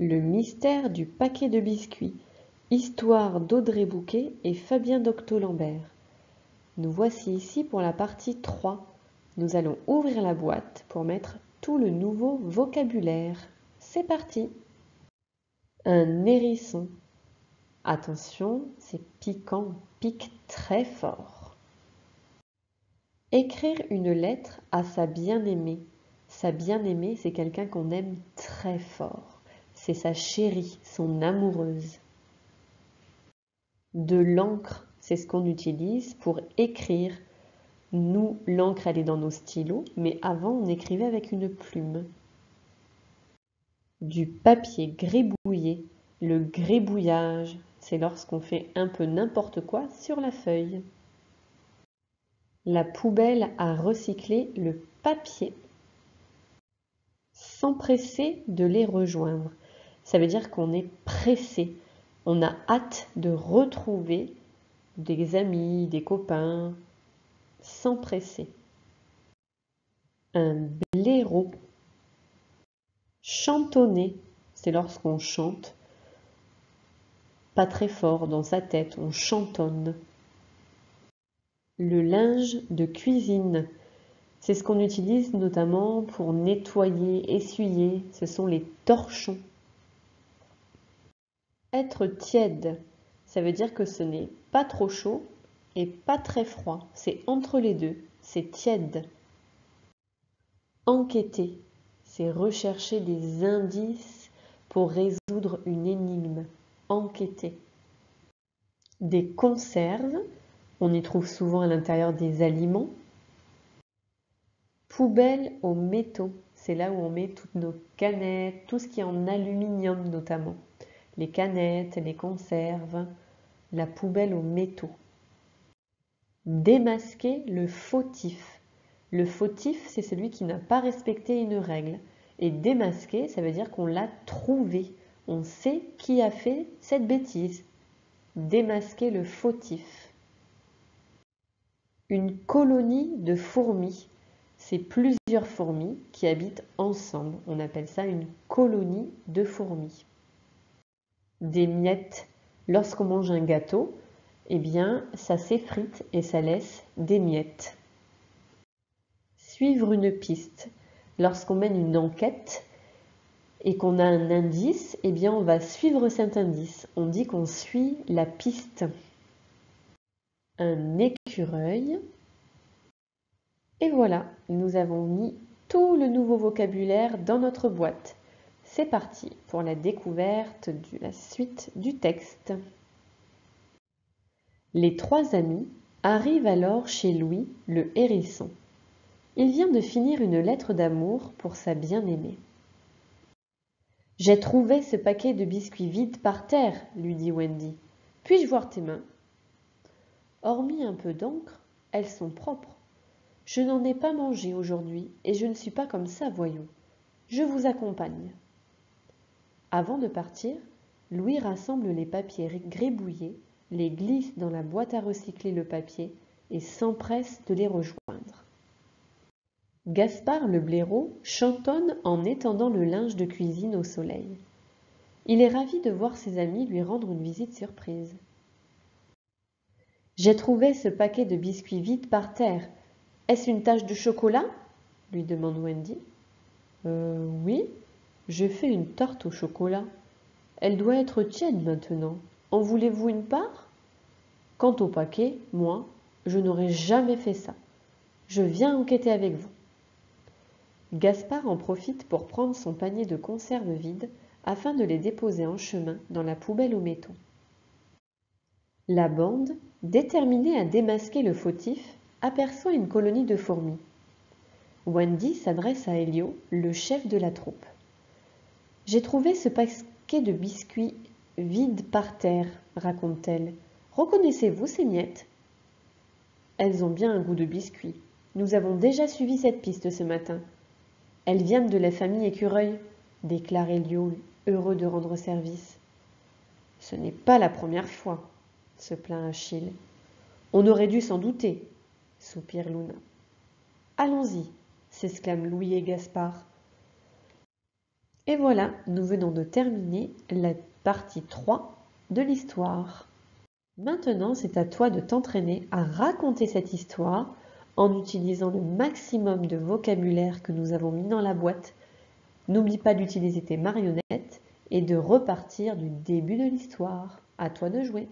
Le mystère du paquet de biscuits. Histoire d'Audrey Bouquet et Fabien Doctolambert. Nous voici ici pour la partie 3. Nous allons ouvrir la boîte pour mettre tout le nouveau vocabulaire. C'est parti! Un hérisson. Attention, c'est piquant, pique très fort. Écrire une lettre à sa bien-aimée. Sa bien-aimée, c'est quelqu'un qu'on aime très fort. C'est sa chérie, son amoureuse. De l'encre, c'est ce qu'on utilise pour écrire. Nous, l'encre, elle est dans nos stylos, mais avant, on écrivait avec une plume. Du papier gribouillé. Le gribouillage, c'est lorsqu'on fait un peu n'importe quoi sur la feuille. La poubelle à recycler le papier. S'empresser de les rejoindre. Ça veut dire qu'on est pressé. On a hâte de retrouver des amis, des copains. S'empresser. Un blaireau. Chantonner, c'est lorsqu'on chante. Pas très fort dans sa tête, on chantonne. Le linge de cuisine, c'est ce qu'on utilise notamment pour nettoyer, essuyer, ce sont les torchons. Être tiède, ça veut dire que ce n'est pas trop chaud et pas très froid, c'est entre les deux, c'est tiède. Enquêter, c'est rechercher des indices pour résoudre une énigme. Enquêter. Des conserves, on y trouve souvent à l'intérieur des aliments. Poubelle aux métaux, c'est là où on met toutes nos canettes, tout ce qui est en aluminium notamment. Les canettes, les conserves, la poubelle aux métaux. Démasquer le fautif. Le fautif, c'est celui qui n'a pas respecté une règle. Et démasquer, ça veut dire qu'on l'a trouvé. On sait qui a fait cette bêtise. Démasquer le fautif. Une colonie de fourmis. C'est plusieurs fourmis qui habitent ensemble. On appelle ça une colonie de fourmis. Des miettes. Lorsqu'on mange un gâteau, eh bien, ça s'effrite et ça laisse des miettes. Suivre une piste. Lorsqu'on mène une enquête et qu'on a un indice, eh bien, on va suivre cet indice. On dit qu'on suit la piste. Un écureuil. Et voilà, nous avons mis tout le nouveau vocabulaire dans notre boîte. C'est parti pour la découverte de la suite du texte. Les trois amis arrivent alors chez Louis, le hérisson. Il vient de finir une lettre d'amour pour sa bien-aimée. « J'ai trouvé ce paquet de biscuits vides par terre, lui dit Wendy. Puis-je voir tes mains ? Hormis un peu d'encre, elles sont propres. Je n'en ai pas mangé aujourd'hui et je ne suis pas comme ça, voyons. Je vous accompagne. » Avant de partir, Louis rassemble les papiers gribouillés, les glisse dans la boîte à recycler le papier et s'empresse de les rejoindre. Gaspard le blaireau chantonne en étendant le linge de cuisine au soleil. Il est ravi de voir ses amis lui rendre une visite surprise. « J'ai trouvé ce paquet de biscuits vides par terre. Est-ce une tache de chocolat ?» lui demande Wendy. « Oui, j'ai fait une tarte au chocolat. Elle doit être tiède maintenant. En voulez-vous une part ? Quant au paquet, moi, je n'aurais jamais fait ça. Je viens enquêter avec vous. » Gaspard en profite pour prendre son panier de conserves vides afin de les déposer en chemin dans la poubelle aux métaux. La bande, déterminée à démasquer le fautif, aperçoit une colonie de fourmis. Wendy s'adresse à Elio, le chef de la troupe. « J'ai trouvé ce paquet de biscuits vides par terre, raconte-t-elle. Reconnaissez-vous ces miettes ? Elles ont bien un goût de biscuit. Nous avons déjà suivi cette piste ce matin. Elles viennent de la famille Écureuil, déclare Elio, heureux de rendre service. Ce n'est pas la première fois, se plaint Achille. On aurait dû s'en douter, soupire Luna. Allons-y, s'exclament Louis et Gaspard. Et voilà, nous venons de terminer la partie 3 de l'histoire. Maintenant, c'est à toi de t'entraîner à raconter cette histoire en utilisant le maximum de vocabulaire que nous avons mis dans la boîte. N'oublie pas d'utiliser tes marionnettes et de repartir du début de l'histoire. À toi de jouer.